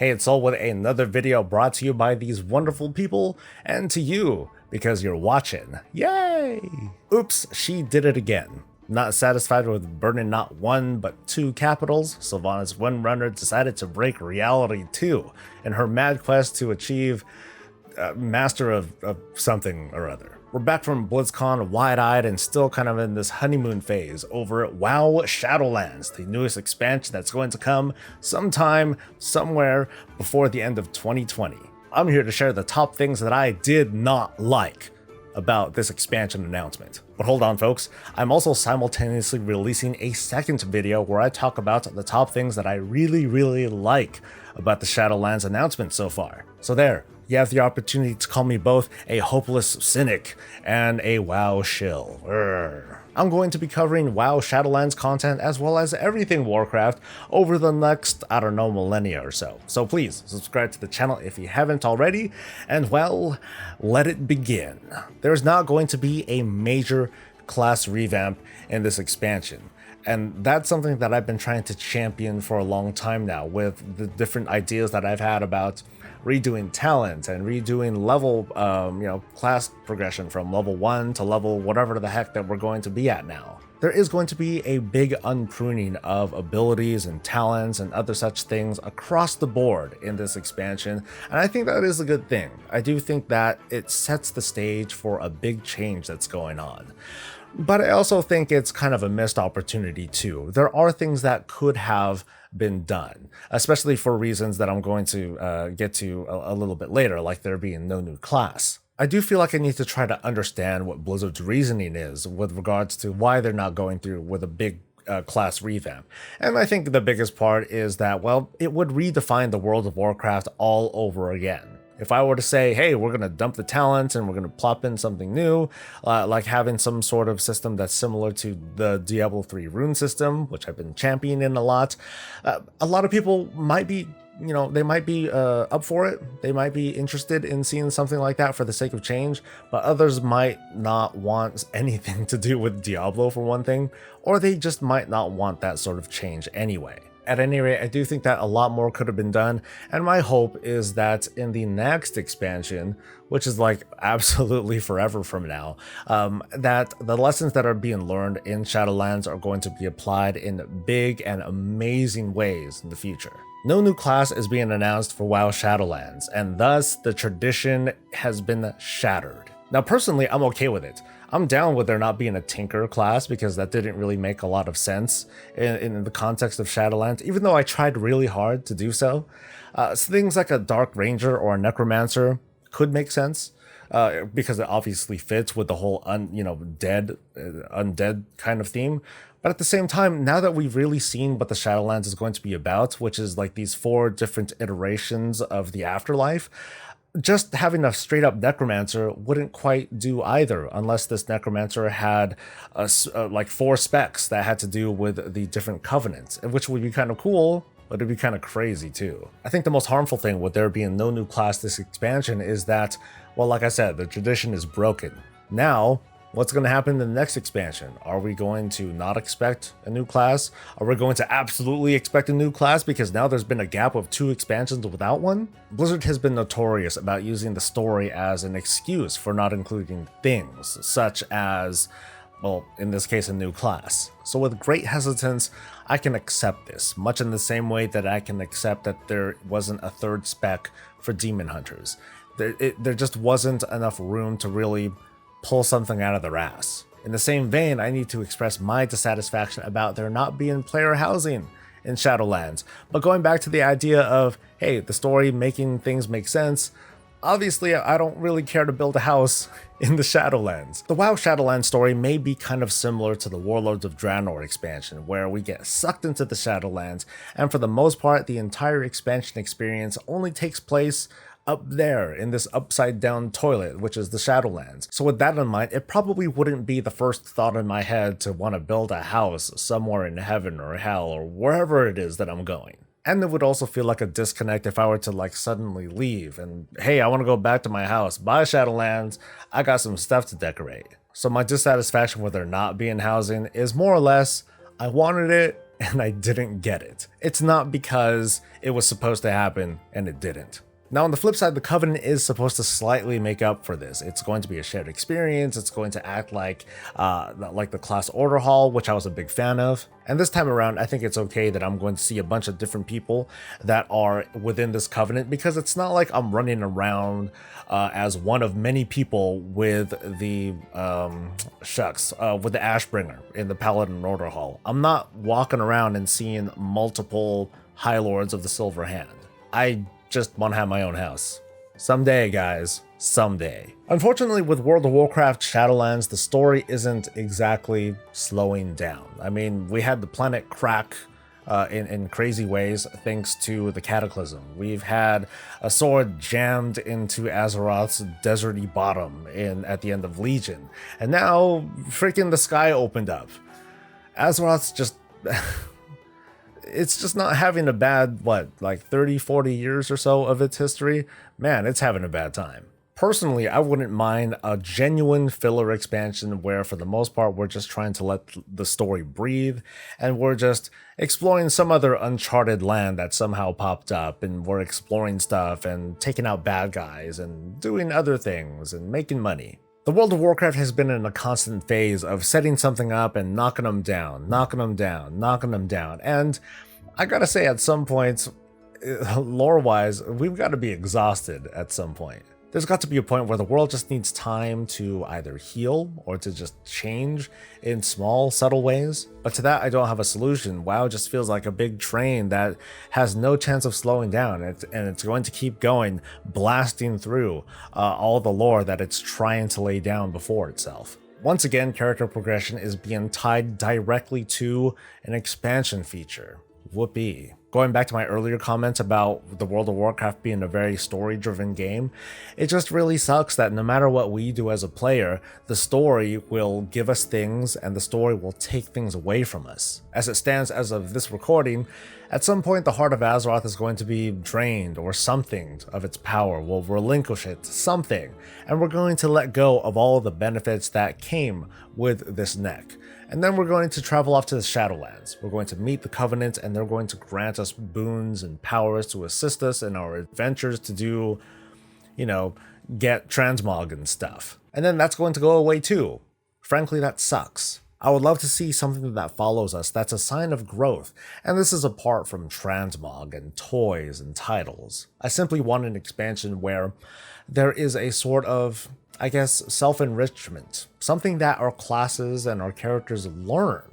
Hey, it's Soul with another video brought to you by these wonderful people and to you because you're watching. Yay! Oops, she did it again. Not satisfied with burning not one but two capitals, Sylvanas Windrunner decided to break reality too in her mad quest to achieve master of something or other. We're back from BlizzCon wide-eyed and still kind of in this honeymoon phase over at WoW Shadowlands, the newest expansion that's going to come sometime, somewhere before the end of 2020. I'm here to share the top things that I did not like about this expansion announcement. But hold on folks, I'm also simultaneously releasing a second video where I talk about the top things that I really like about the Shadowlands announcement so far. So there, you have the opportunity to call me both a hopeless cynic and a WoW shill. I'm going to be covering WoW Shadowlands content as well as everything Warcraft over the next, I don't know, millennia or so. So please subscribe to the channel if you haven't already, and well, let it begin. There's not going to be a major class revamp in this expansion. And that's something that I've been trying to champion for a long time now with the different ideas that I've had about redoing talent and redoing level, class progression from level 1 to level whatever the heck that we're going to be at now. There is going to be a big unpruning of abilities and talents and other such things across the board in this expansion, and I think that is a good thing. I do think that it sets the stage for a big change that's going on. But I also think it's kind of a missed opportunity too. There are things that could have been done, especially for reasons that I'm going to get to a little bit later, like there being no new class. I do feel like I need to try to understand what Blizzard's reasoning is with regards to why they're not going through with a big class revamp. And I think the biggest part is that, well, it would redefine the world of Warcraft all over again. If I were to say, hey, we're going to dump the talent and we're going to plop in something new, like having some sort of system that's similar to the Diablo 3 rune system, which I've been championing a lot of people might be, they might be up for it. They might be interested in seeing something like that for the sake of change, but others might not want anything to do with Diablo for one thing, or they just might not want that sort of change anyway. At any rate, I do think that a lot more could have been done, and my hope is that in the next expansion, which is like absolutely forever from now, that the lessons that are being learned in Shadowlands are going to be applied in big and amazing ways in the future. No new class is being announced for WoW Shadowlands, and thus the tradition has been shattered. Now personally, I'm okay with it. I'm down with there not being a Tinker class because that didn't really make a lot of sense in the context of Shadowlands, even though I tried really hard to do so. So things like a Dark Ranger or a Necromancer could make sense because it obviously fits with the whole undead kind of theme. But at the same time, now that we've really seen what the Shadowlands is going to be about, which is like these 4 different iterations of the afterlife, just having a straight up Necromancer wouldn't quite do either, unless this Necromancer had like 4 specs that had to do with the different covenants, which would be kind of cool, but it'd be kind of crazy too. I think the most harmful thing with there being no new class this expansion is that, well, like I said, the tradition is broken. Now, what's going to happen in the next expansion? Are we going to not expect a new class? Are we going to absolutely expect a new class because now there's been a gap of 2 expansions without one? Blizzard has been notorious about using the story as an excuse for not including things, such as, well, in this case, a new class. So with great hesitance, I can accept this, much in the same way that I can accept that there wasn't a 3rd spec for Demon Hunters. There just wasn't enough room to really pull something out of their ass. In the same vein, I need to express my dissatisfaction about there not being player housing in Shadowlands. But going back to the idea of, hey, the story making things make sense, obviously I don't really care to build a house in the Shadowlands. The WoW Shadowlands story may be kind of similar to the Warlords of Draenor expansion, where we get sucked into the Shadowlands, and for the most part, the entire expansion experience only takes place up there in this upside down toilet, which is the Shadowlands. So with that in mind, it probably wouldn't be the first thought in my head to want to build a house somewhere in heaven or hell or wherever it is that I'm going. And it would also feel like a disconnect if I were to like suddenly leave and, hey, I want to go back to my house, bye Shadowlands, I got some stuff to decorate. So my dissatisfaction with there not being housing is more or less, I wanted it and I didn't get it. It's not because it was supposed to happen and it didn't. Now, on the flip side, the Covenant is supposed to slightly make up for this. It's going to be a shared experience. It's going to act like the class order hall, which I was a big fan of. And this time around, I think it's okay that I'm going to see a bunch of different people that are within this Covenant, because it's not like I'm running around as one of many people with the with the Ashbringer in the Paladin Order Hall. I'm not walking around and seeing multiple High Lords of the Silver Hand. I just want to have my own house. Someday, guys. Someday. Unfortunately, with World of Warcraft Shadowlands, the story isn't exactly slowing down. I mean, we had the planet crack in crazy ways thanks to the Cataclysm. We've had a sword jammed into Azeroth's deserty bottom at the end of Legion. And now, freaking the sky opened up. Azeroth's just... it's just not having a bad, 30, 40 years or so of its history. Man, it's having a bad time. Personally, I wouldn't mind a genuine filler expansion where, for the most part, we're just trying to let the story breathe, and we're just exploring some other uncharted land that somehow popped up, and we're exploring stuff and taking out bad guys and doing other things and making money. The World of Warcraft has been in a constant phase of setting something up and knocking them down, and I gotta say, at some point, lore-wise, we've got to be exhausted at some point. There's got to be a point where the world just needs time to either heal or to just change in small, subtle ways. But to that, I don't have a solution. WoW just feels like a big train that has no chance of slowing down, and it's going to keep going, blasting through all the lore that it's trying to lay down before itself. Once again, character progression is being tied directly to an expansion feature. Whoopee. Going back to my earlier comments about the World of Warcraft being a very story-driven game, it just really sucks that no matter what we do as a player, the story will give us things and the story will take things away from us. As it stands as of this recording, at some point the Heart of Azeroth is going to be drained, or something of its power will relinquish it to something, and we're going to let go of all the benefits that came with this neck. And then we're going to travel off to the Shadowlands. We're going to meet the Covenant, and they're going to grant us boons and powers to assist us in our adventures to do, get transmog and stuff. And then that's going to go away too. Frankly, that sucks. I would love to see something that follows us that's a sign of growth, and this is apart from transmog and toys and titles. I simply want an expansion where there is a sort of, self-enrichment, something that our classes and our characters learn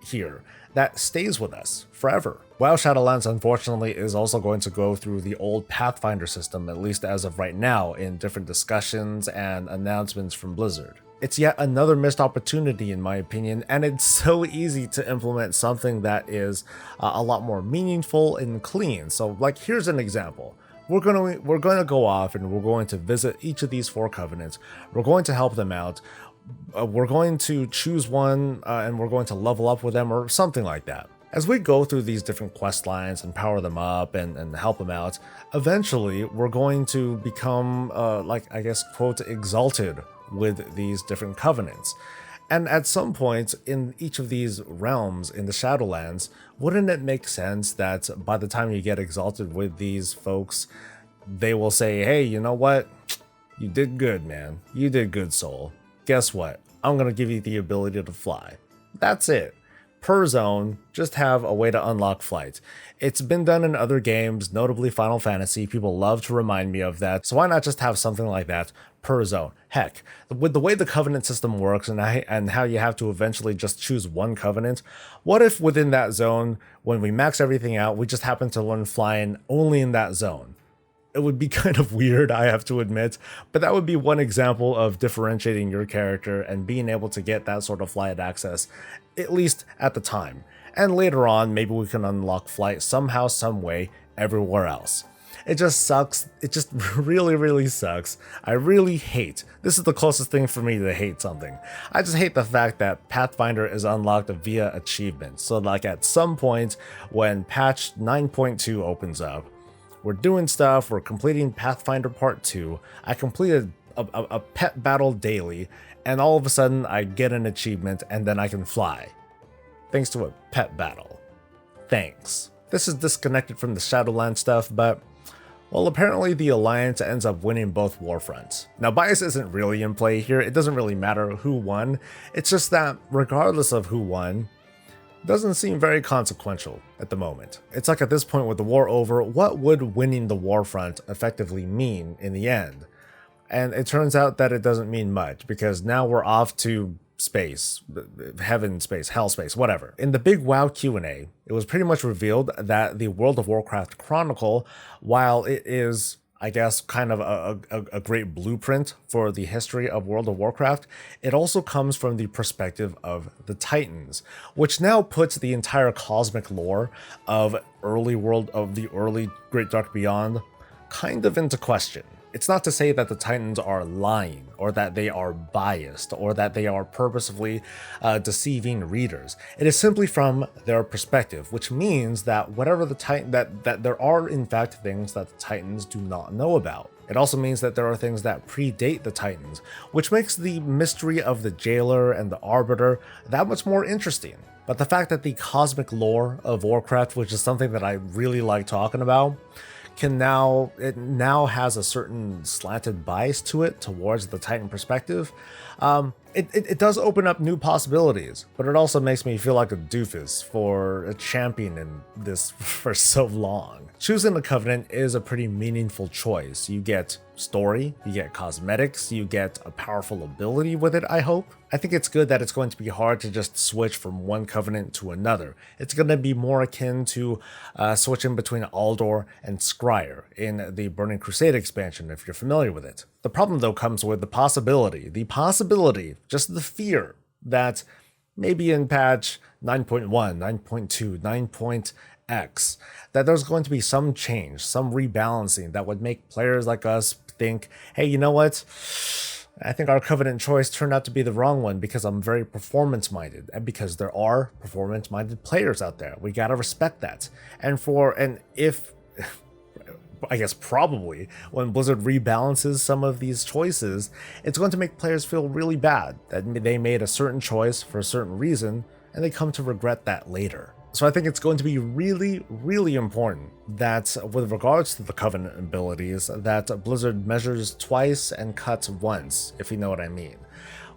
here that stays with us forever. WoW Shadowlands, unfortunately, is also going to go through the old Pathfinder system, at least as of right now, in different discussions and announcements from Blizzard. It's yet another missed opportunity, in my opinion, and it's so easy to implement something that is a lot more meaningful and clean. So, here's an example. We're going to go off and we're going to visit each of these 4 covenants. We're going to help them out. We're going to choose one and we're going to level up with them or something like that. As we go through these different quest lines and power them up and help them out, eventually we're going to become, quote, exalted with these different covenants. And at some point in each of these realms in the Shadowlands, wouldn't it make sense that by the time you get exalted with these folks, they will say, hey, you know what? You did good, man. You did good, soul. Guess what? I'm going to give you the ability to fly. That's it. Per zone, just have a way to unlock flight. It's been done in other games, notably Final Fantasy. People love to remind me of that, so why not just have something like that per zone? Heck, with the way the Covenant system works and how you have to eventually just choose one Covenant, what if within that zone, when we max everything out, we just happen to learn flying only in that zone? It would be kind of weird, I have to admit, but that would be one example of differentiating your character and being able to get that sort of flight access, at least at the time. And later on, maybe we can unlock flight somehow, some way, everywhere else. It just sucks. It just really, really sucks. I really hate, this is the closest thing for me to hate something. I just hate the fact that Pathfinder is unlocked via achievements. So at some point when patch 9.2 opens up, we're doing stuff, we're completing Pathfinder Part 2, I completed a pet battle daily, and all of a sudden I get an achievement and then I can fly. Thanks to a pet battle. Thanks. This is disconnected from the Shadowlands stuff, but well, apparently the Alliance ends up winning both war fronts. Now, bias isn't really in play here. It doesn't really matter who won. It's just that regardless of who won, it doesn't seem very consequential at the moment. It's like at this point with the war over, what would winning the war front effectively mean in the end? And it turns out that it doesn't mean much, because now we're off to space, heaven space, hell space, whatever. In the big WoW Q&A, it was pretty much revealed that the World of Warcraft Chronicle, while it is, I guess, kind of a great blueprint for the history of World of Warcraft, it also comes from the perspective of the Titans, which now puts the entire cosmic lore of the early Great Dark Beyond kind of into question. It's not to say that the Titans are lying, or that they are biased, or that they are purposefully deceiving readers. It is simply from their perspective, which means that whatever the Titan that there are in fact things that the Titans do not know about. It also means that there are things that predate the Titans, which makes the mystery of the Jailer and the Arbiter that much more interesting. But the fact that the cosmic lore of Warcraft, which is something that I really like talking about, it now has a certain slanted bias to it towards the Titan perspective. It does open up new possibilities, but it also makes me feel like a doofus for championing this for so long. Choosing the Covenant is a pretty meaningful choice. You get story, you get cosmetics, you get a powerful ability with it, I hope. I think it's good that it's going to be hard to just switch from one Covenant to another. It's going to be more akin to switching between Aldor and Scryer in the Burning Crusade expansion, if you're familiar with it. The problem, though, comes with the possibility, just the fear that maybe in patch 9.1, 9.2, 9.x, that there's going to be some change, some rebalancing that would make players like us think, hey, you know what? I think our Covenant choice turned out to be the wrong one because I'm very performance-minded, and because there are performance-minded players out there. We gotta respect that. I guess probably when Blizzard rebalances some of these choices, it's going to make players feel really bad that they made a certain choice for a certain reason and they come to regret that later. So I think it's going to be really, really important that with regards to the Covenant abilities, that Blizzard measures twice and cuts once, if you know what I mean.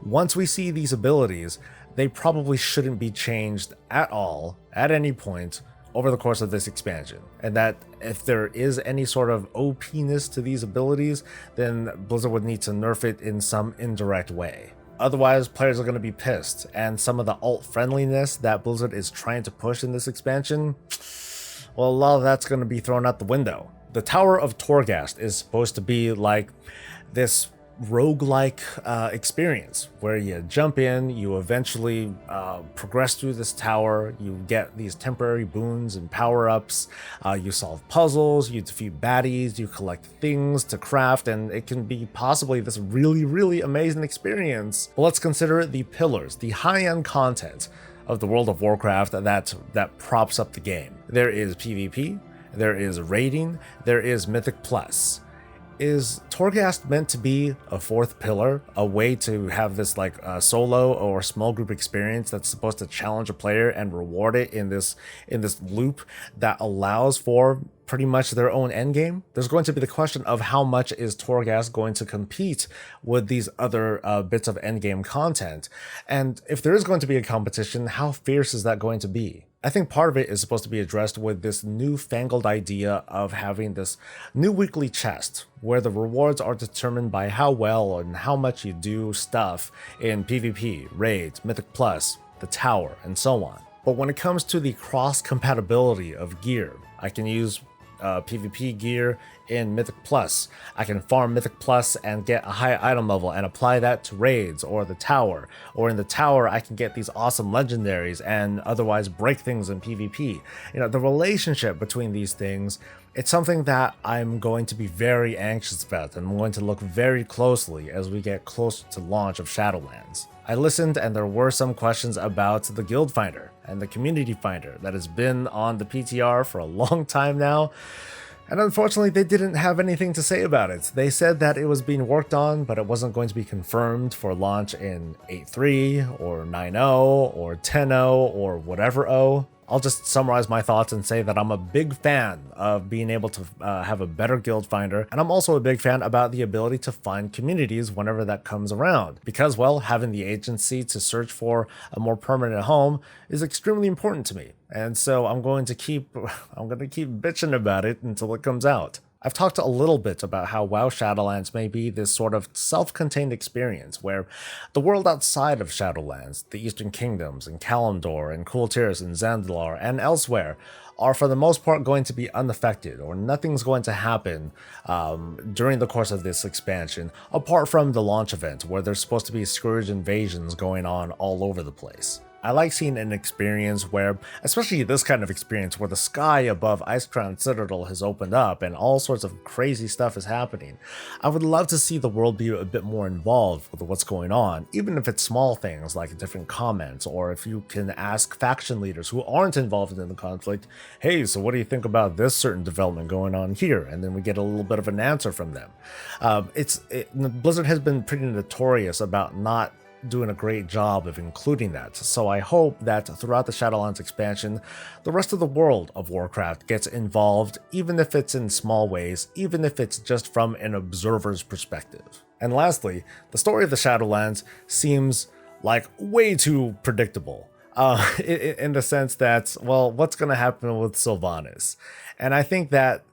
Once we see these abilities, they probably shouldn't be changed at all, at any point, over the course of this expansion. And that if there is any sort of OP-ness to these abilities, then Blizzard would need to nerf it in some indirect way. Otherwise, players are going to be pissed, and some of the alt-friendliness that Blizzard is trying to push in this expansion, well, a lot of that's going to be thrown out the window. The Tower of Torghast is supposed to be like this roguelike experience where you jump in, you eventually progress through this tower, you get these temporary boons and power-ups, you solve puzzles, you defeat baddies, you collect things to craft, and it can be possibly this really, really amazing experience. But let's consider the pillars, the high-end content of the World of Warcraft that props up the game. There is PvP, there is raiding, there is Mythic Plus. Is Torghast meant to be a fourth pillar, a way to have this like solo or small group experience that's supposed to challenge a player and reward it in this loop that allows for pretty much their own endgame? There's going to be the question of how much is Torghast going to compete with these other bits of endgame content, and if there is going to be a competition, how fierce is that going to be? I think part of it is supposed to be addressed with this newfangled idea of having this new weekly chest where the rewards are determined by how well and how much you do stuff in PvP, raids, Mythic Plus, the tower, and so on. But when it comes to the cross-compatibility of gear, I can use PvP gear in Mythic Plus. I can farm Mythic Plus and get a high item level and apply that to raids or the tower. Or in the tower, I can get these awesome legendaries and otherwise break things in PvP. You know, the relationship between these things, it's something that I'm going to be very anxious about, and I'm going to look very closely as we get closer to launch of Shadowlands. I listened, and there were some questions about the Guild Finder and the Community Finder that has been on the PTR for a long time now, and unfortunately they didn't have anything to say about it. They said that it was being worked on, but it wasn't going to be confirmed for launch in 8.3 or 9.0 or 10.0 or whatever O. I'll just summarize my thoughts and say that I'm a big fan of being able to have a better guild finder, and I'm also a big fan about the ability to find communities whenever that comes around, because, well, having the agency to search for a more permanent home is extremely important to me, and so I'm going to keep bitching about it until it comes out. I've talked a little bit about how WoW Shadowlands may be this sort of self-contained experience where the world outside of Shadowlands, the Eastern Kingdoms and Kalimdor and Kultirs and Zandalar and elsewhere, are for the most part going to be unaffected, or nothing's going to happen during the course of this expansion, apart from the launch event where there's supposed to be Scourge invasions going on all over the place. I like seeing an experience where, especially this kind of experience where the sky above Icecrown Citadel has opened up and all sorts of crazy stuff is happening. I would love to see the world be a bit more involved with what's going on, even if it's small things like different comments, or if you can ask faction leaders who aren't involved in the conflict, hey, so what do you think about this certain development going on here? And then we get a little bit of an answer from them. Blizzard has been pretty notorious about not doing a great job of including that, so I hope that throughout the Shadowlands expansion, the rest of the world of Warcraft gets involved, even if it's in small ways, even if it's just from an observer's perspective. And lastly, the story of the Shadowlands seems like way too predictable, in the sense that, well, what's going to happen with Sylvanas? And I think that,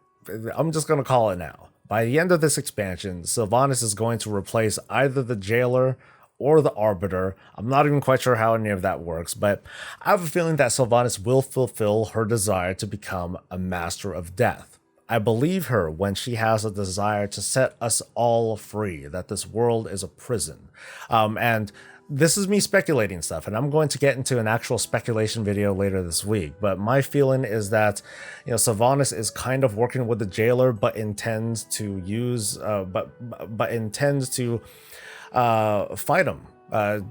I'm just going to call it now. By the end of this expansion, Sylvanas is going to replace either the Jailer or the Arbiter. I'm not even quite sure how any of that works, but I have a feeling that Sylvanas will fulfill her desire to become a Master of Death. I believe her when she has a desire to set us all free, that this world is a prison. And this is me speculating stuff, and I'm going to get into an actual speculation video later this week, but my feeling is that, Sylvanas is kind of working with the Jailer, but intends to use, fight him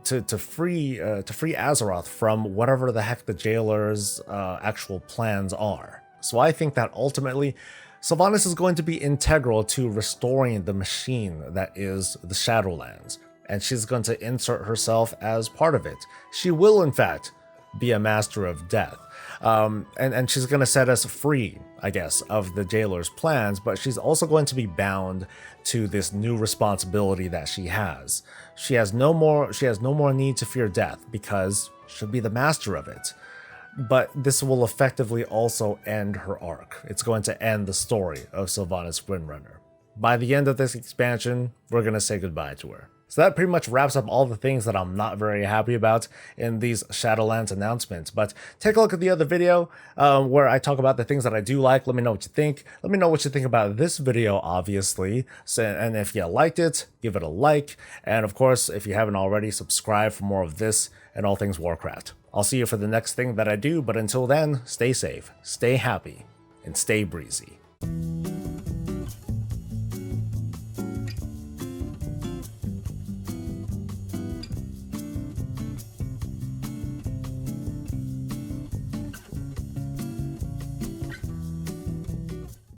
to free Azeroth from whatever the heck the Jailer's actual plans are. So I think that ultimately Sylvanas is going to be integral to restoring the machine that is the Shadowlands, and she's going to insert herself as part of it. She will, in fact, be a Master of Death. And she's going to set us free, I guess, of the Jailer's plans, but she's also going to be bound to this new responsibility that she has. She has no more need to fear death because she'll be the master of it. But this will effectively also end her arc. It's going to end the story of Sylvanas Windrunner. By the end of this expansion, we're going to say goodbye to her. So that pretty much wraps up all the things that I'm not very happy about in these Shadowlands announcements. But take a look at the other video where I talk about the things that I do like. Let me know what you think. Let me know what you think about this video, obviously. And if you liked it, give it a like. And of course, if you haven't already, subscribe for more of this and all things Warcraft. I'll see you for the next thing that I do. But until then, stay safe, stay happy, and stay breezy.